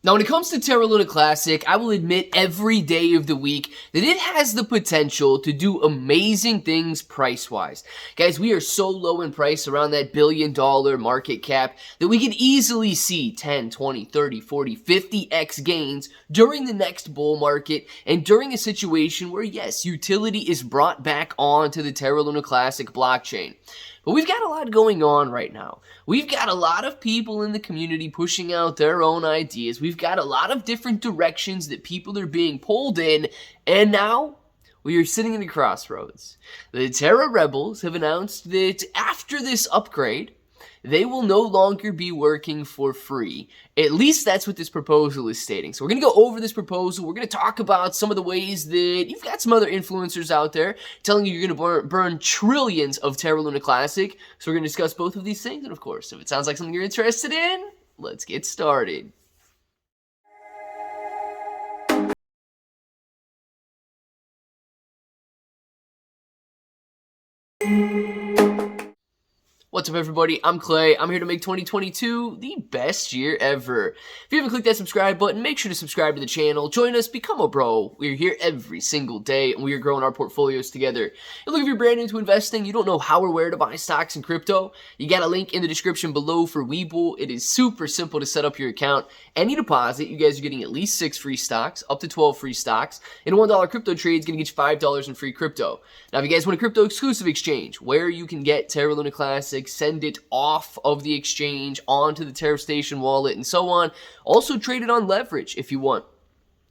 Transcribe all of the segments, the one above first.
Now, when it comes to Terra Luna Classic, I will admit every day of the week that it has the potential to do amazing things price-wise. Guys, we are so low in price around that $1 billion market cap that we could easily see 10, 20, 30, 40, 50x gains during the next bull market and during a situation where, yes, utility is brought back onto the Terra Luna Classic blockchain. But we've got a lot going on right now. We've got a lot of people in the community pushing out their own ideas. We've got a lot of different directions that people are being pulled in. And now we are sitting in a crossroads. The Terra Rebels have announced that after this upgrade, they will no longer be working for free. At least that's what this proposal is stating. So we're going to go over this proposal. We're going to talk about some of the ways that you've got some other influencers out there telling you you're going to burn trillions of Terra Luna Classic. So we're going to discuss both of these things. And of course, if it sounds like something you're interested in, let's get started. What's up, everybody? I'm Clay. I'm here to make 2022 the best year ever. If you haven't clicked that subscribe button, make sure to subscribe to the channel. Join us, become a bro. We're here every single day, and we are growing our portfolios together. And look, if you're brand new to investing, you don't know how or where to buy stocks and crypto, you got a link in the description below for Webull. It is super simple to set up your account. Any deposit, you guys are getting at least 6 free stocks, up to 12 free stocks, and a $1 crypto trade is going to get you $5 in free crypto. Now, if you guys want a crypto exclusive exchange where you can get Terra Luna Classic, send it off of the exchange onto the Terra Station wallet and so on. Also trade it on leverage if you want.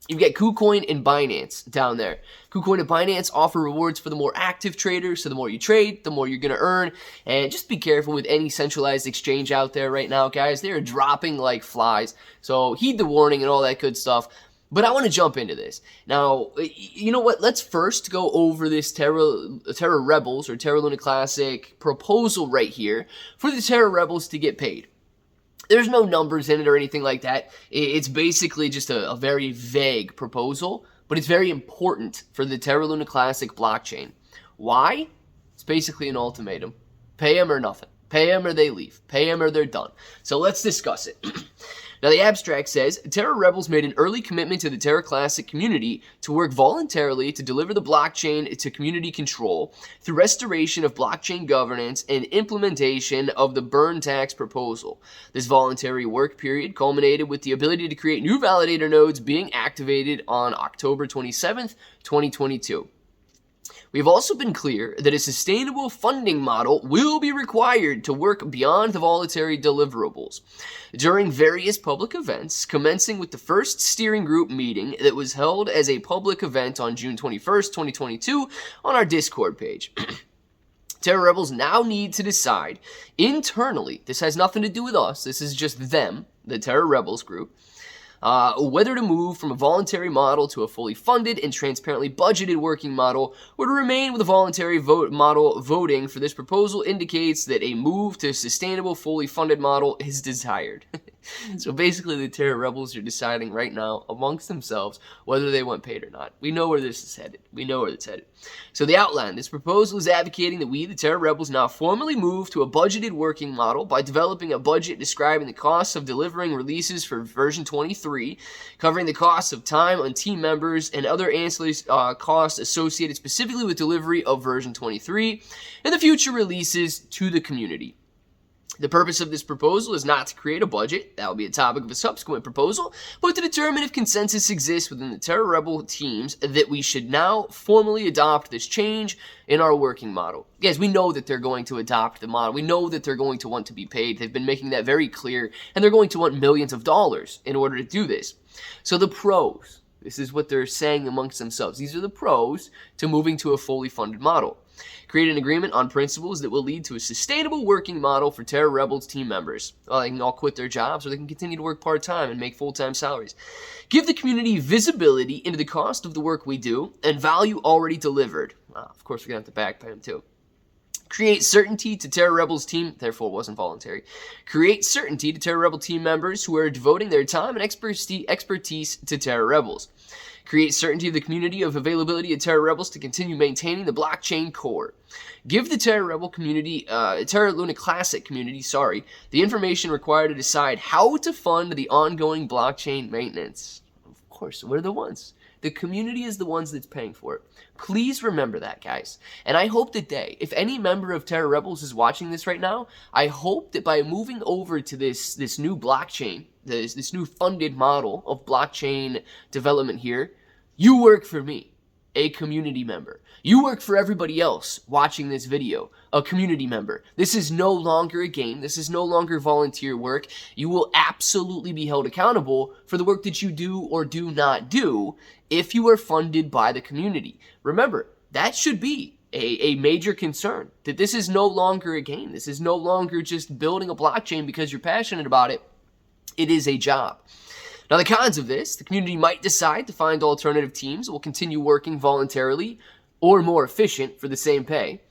You've got KuCoin and Binance down there. KuCoin and Binance offer rewards for the more active traders, so the more you trade, the more you're going to earn. And just be careful with any centralized exchange out there right now, guys. They are dropping like flies, so heed the warning and all that good stuff. But I want to jump into this. Now, you know what? Let's first go over this Terra Rebels or Terra Luna Classic proposal right here for the Terra Rebels to get paid. There's no numbers in it or anything like that. It's basically just a very vague proposal, but it's very important for the Terra Luna Classic blockchain. Why? It's basically an ultimatum. Pay them or nothing. Pay them or they leave. Pay them or they're done. So let's discuss it. Now, the abstract says, Terra Rebels made an early commitment to the Terra Classic community to work voluntarily to deliver the blockchain to community control through restoration of blockchain governance and implementation of the burn tax proposal. This voluntary work period culminated with the ability to create new validator nodes being activated on October 27th, 2022. We have also been clear that a sustainable funding model will be required to work beyond the voluntary deliverables. During various public events, commencing with the first steering group meeting that was held as a public event on June 21st, 2022 on our Discord page. Terra Rebels now need to decide internally, this has nothing to do with us, this is just them, the Terra Rebels group, whether to move from a voluntary model to a fully funded and transparently budgeted working model, or to remain with a voluntary model. Voting for this proposal indicates that a move to a sustainable, fully funded model is desired. So basically, the Terra Rebels are deciding right now amongst themselves whether they want paid or not. We know where this is headed. We know where it's headed. So the outline, this proposal is advocating that we, the Terra Rebels, now formally move to a budgeted working model by developing a budget describing the costs of delivering releases for version 23, covering the costs of time on team members and other ancillary costs associated specifically with delivery of version 23, and the future releases to the community. The purpose of this proposal is not to create a budget, that will be a topic of a subsequent proposal, but to determine if consensus exists within the Terra Rebel teams that we should now formally adopt this change in our working model. Guys, we know that they're going to adopt the model. We know that they're going to want to be paid. They've been making that very clear, and they're going to want millions of dollars in order to do this. So the pros, this is what they're saying amongst themselves. These are the pros to moving to a fully funded model. Create an agreement on principles that will lead to a sustainable working model for Terra Rebels team members. Well, they can all quit their jobs or they can continue to work part-time and make full-time salaries. Give the community visibility into the cost of the work we do and value already delivered. Of course, we're going to have to back pay them too. Create certainty to Terra Rebels team, therefore it wasn't voluntary. Create certainty to Terra Rebel team members who are devoting their time and expertise to Terra Rebels. Create certainty of the community of availability of Terra Rebels to continue maintaining the blockchain core. Give the Terra Rebel community, Terra Luna Classic community, the information required to decide how to fund the ongoing blockchain maintenance. Of course, we're the ones. The community is the ones that's paying for it. Please remember that, guys. And I hope today, if any member of Terra Rebels is watching this right now, I hope that by moving over to this new blockchain, this new funded model of blockchain development here, you work for me, a community member. You work for everybody else watching this video, a community member. This is no longer a game. This is no longer volunteer work. You will absolutely be held accountable for the work that you do or do not do if you are funded by the community. Remember, that should be a major concern, that this is no longer a game. This is no longer just building a blockchain because you're passionate about it. It is a job. Now, the cons of this, the community might decide to find alternative teams that will continue working voluntarily or more efficient for the same pay.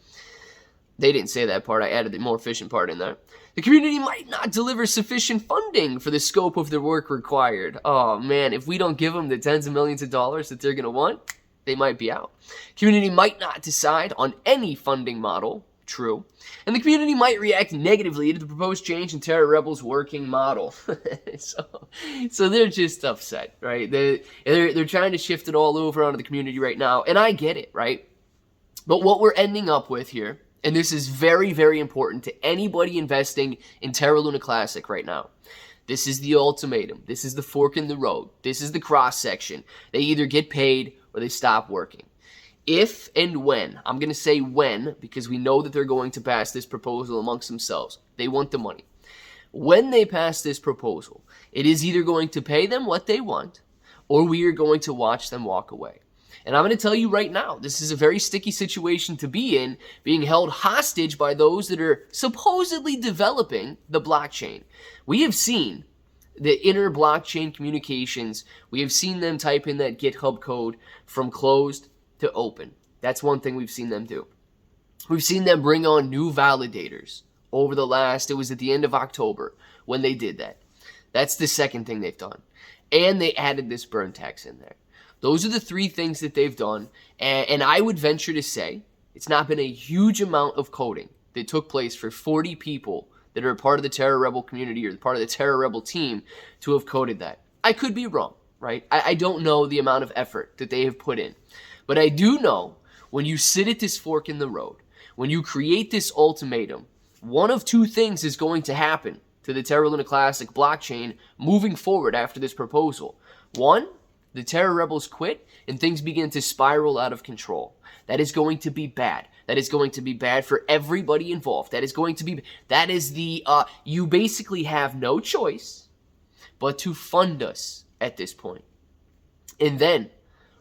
They didn't say that part. I added the more efficient part in there. The community might not deliver sufficient funding for the scope of their work required. Oh, man, if we don't give them the tens of millions of dollars that they're going to want, they might be out. Community might not decide on any funding model. True. And the community might react negatively to the proposed change in Terra Rebels' working model. so they're just upset, right? They're trying to shift it all over onto the community right now, and I get it, right? But what we're ending up with here, and this is very, very important to anybody investing in Terra Luna Classic right now, this is the ultimatum. This is the fork in the road. This is the cross-section. They either get paid or they stop working. If and when, I'm going to say when, because we know that they're going to pass this proposal amongst themselves. They want the money. When they pass this proposal, it is either going to pay them what they want, or we are going to watch them walk away. And I'm going to tell you right now, this is a very sticky situation to be in, being held hostage by those that are supposedly developing the blockchain. We have seen the inner blockchain communications. We have seen them type in that GitHub code from closed to open. That's one thing we've seen them do. We've seen them bring on new validators over the last, it was at the end of October when they did that. That's the second thing they've done. And they added this burn tax in there. Those are the three things that they've done. And I would venture to say it's not been a huge amount of coding that took place for 40 people that are a part of the Terra Rebel community or part of the Terra Rebel team to have coded that. I could be wrong, right? I don't know the amount of effort that they have put in. But I do know when you sit at this fork in the road, when you create this ultimatum, one of two things is going to happen to the Terra Luna Classic blockchain moving forward after this proposal. One, the Terra Rebels quit and things begin to spiral out of control. That is going to be bad. That is going to be bad for everybody involved. You basically have no choice but to fund us at this point. And then,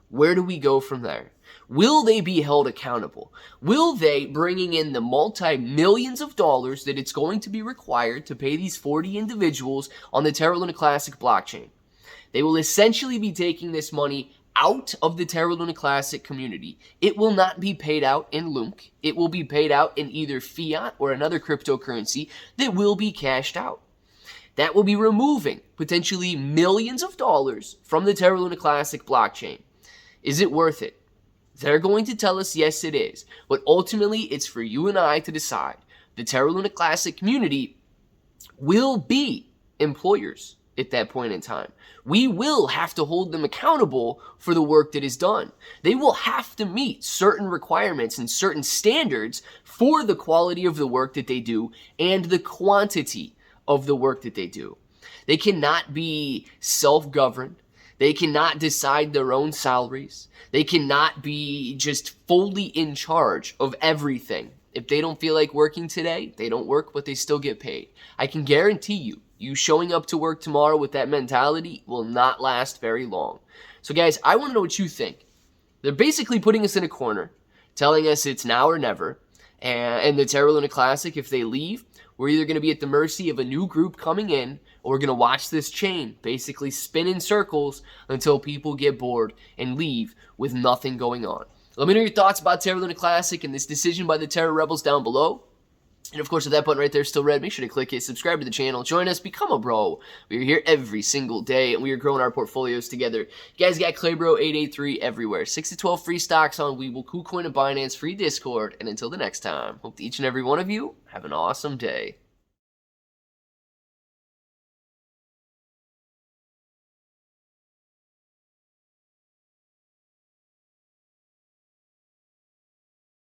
where do we go from there? Will they be held accountable? Will they, bringing in the multi-millions of dollars that it's going to be required to pay these 40 individuals on the Terra Luna Classic blockchain, they will essentially be taking this money out of the Terra Luna Classic community. It will not be paid out in LUNC. It will be paid out in either fiat or another cryptocurrency that will be cashed out. That will be removing potentially millions of dollars from the Terra Luna Classic blockchain. Is it worth it? They're going to tell us yes, it is. But ultimately, it's for you and I to decide. The Terra Luna Classic community will be employers at that point in time. We will have to hold them accountable for the work that is done. They will have to meet certain requirements and certain standards for the quality of the work that they do and the quantity of the work that they do. They cannot be self-governed. They cannot decide their own salaries. They cannot be just fully in charge of everything. If they don't feel like working today, they don't work, but they still get paid. I can guarantee you showing up to work tomorrow with that mentality will not last very long. So guys, I want to know what you think. They're basically putting us in a corner, telling us it's now or never. And the Terra Luna Classic, if they leave, we're either going to be at the mercy of a new group coming in, or we're going to watch this chain basically spin in circles until people get bored and leave with nothing going on. Let me know your thoughts about Terra Luna Classic and this decision by the Terra Rebels down below. And of course, if that button right there is still red, make sure to click it, subscribe to the channel, join us, become a bro. We are here every single day, and we are growing our portfolios together. You guys got ClayBro 883 everywhere. 6 to 12 free stocks on Webull, KuCoin, and Binance, free Discord. And until the next time, hope that each and every one of you have an awesome day.